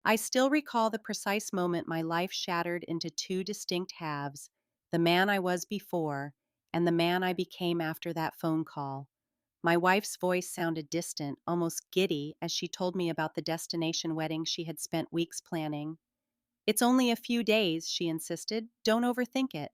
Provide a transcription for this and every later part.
I still recall the precise moment my life shattered into two distinct halves: the man I was before and the man I became after that phone call. My wife's voice sounded distant, almost giddy, as she told me about the destination wedding she had spent weeks planning. "It's only a few days," she insisted. "Don't overthink it."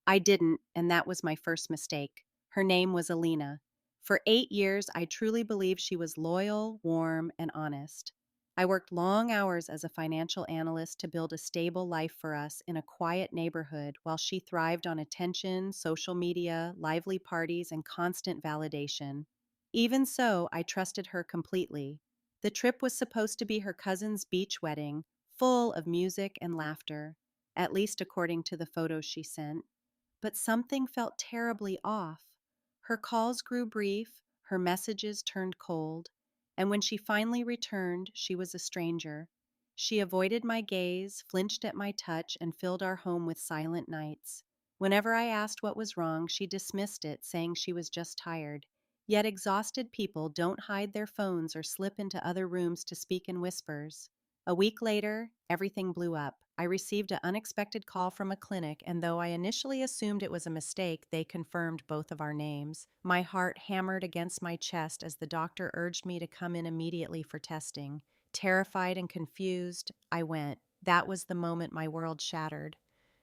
I didn't, and that was my first mistake. Her name was Alina. For 8 years, I truly believed she was loyal, warm, and honest. I worked long hours as a financial analyst to build a stable life for us in a quiet neighborhood while she thrived on attention, social media, lively parties, and constant validation. Even so, I trusted her completely. The trip was supposed to be her cousin's beach wedding, full of music and laughter, at least according to the photos she sent. But something felt terribly off. Her calls grew brief, her messages turned cold, and when she finally returned, she was a stranger. She avoided my gaze, flinched at my touch, and filled our home with silent nights. Whenever I asked what was wrong, she dismissed it, saying she was just tired. Yet exhausted people don't hide their phones or slip into other rooms to speak in whispers. A week later, everything blew up. I received an unexpected call from a clinic, and though I initially assumed it was a mistake, they confirmed both of our names. My heart hammered against my chest as the doctor urged me to come in immediately for testing. Terrified and confused, I went. That was the moment my world shattered.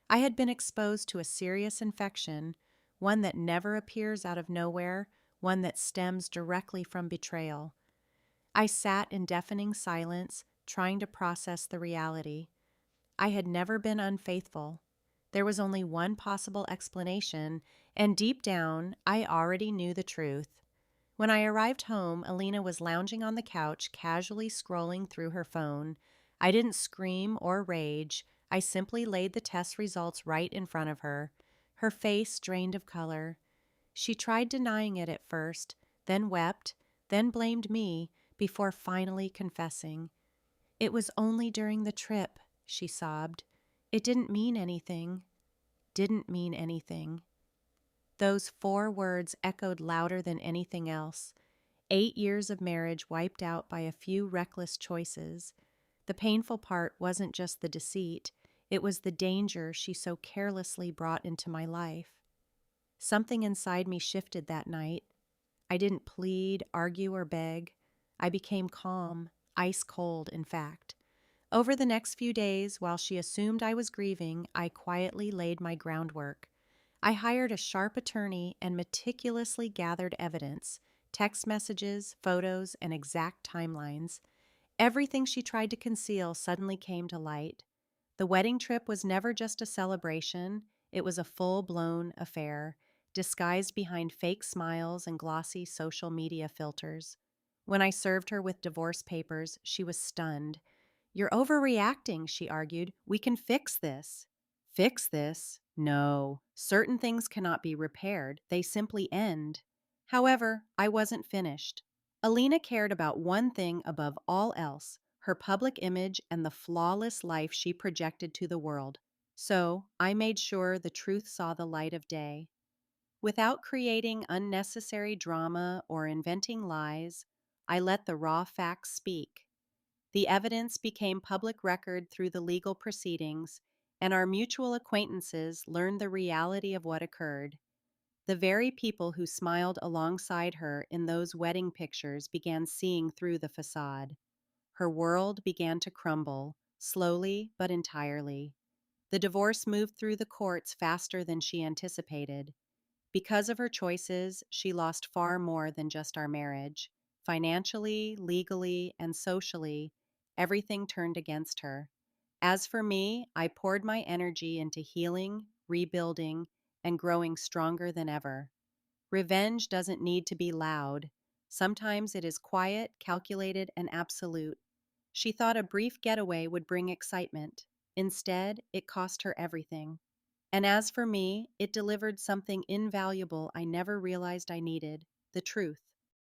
I had been exposed to a serious infection, one that never appears out of nowhere, one that stems directly from betrayal. I sat in deafening silence, trying to process the reality. I had never been unfaithful. There was only one possible explanation, and deep down, I already knew the truth. When I arrived home, Alina was lounging on the couch, casually scrolling through her phone. I didn't scream or rage. I simply laid the test results right in front of her. Her face drained of color. She tried denying it at first, then wept, then blamed me, before finally confessing. "It was only during the trip," she sobbed. "It didn't mean anything." Didn't mean anything. Those 4 words echoed louder than anything else. 8 years of marriage wiped out by a few reckless choices. The painful part wasn't just the deceit, it was the danger she so carelessly brought into my life. Something inside me shifted that night. I didn't plead, argue, or beg. I became calm, ice cold, in fact. Over the next few days, while she assumed I was grieving, I quietly laid my groundwork. I hired a sharp attorney and meticulously gathered evidence: text messages, photos, and exact timelines. Everything she tried to conceal suddenly came to light. The wedding trip was never just a celebration, it was a full-blown affair, disguised behind fake smiles and glossy social media filters. When I served her with divorce papers, she was stunned. "You're overreacting," she argued. "We can fix this." Fix this? No. Certain things cannot be repaired. They simply end. However, I wasn't finished. Alina cared about one thing above all else: her public image and the flawless life she projected to the world. So, I made sure the truth saw the light of day. Without creating unnecessary drama or inventing lies, I let the raw facts speak. The evidence became public record through the legal proceedings, and our mutual acquaintances learned the reality of what occurred. The very people who smiled alongside her in those wedding pictures began seeing through the facade. Her world began to crumble, slowly but entirely. The divorce moved through the courts faster than she anticipated. Because of her choices, she lost far more than just our marriage. Financially, legally, and socially, everything turned against her. As for me, I poured my energy into healing, rebuilding, and growing stronger than ever. Revenge doesn't need to be loud. Sometimes it is quiet, calculated, and absolute. She thought a brief getaway would bring excitement. Instead, it cost her everything. And as for me, it delivered something invaluable I never realized I needed: the truth.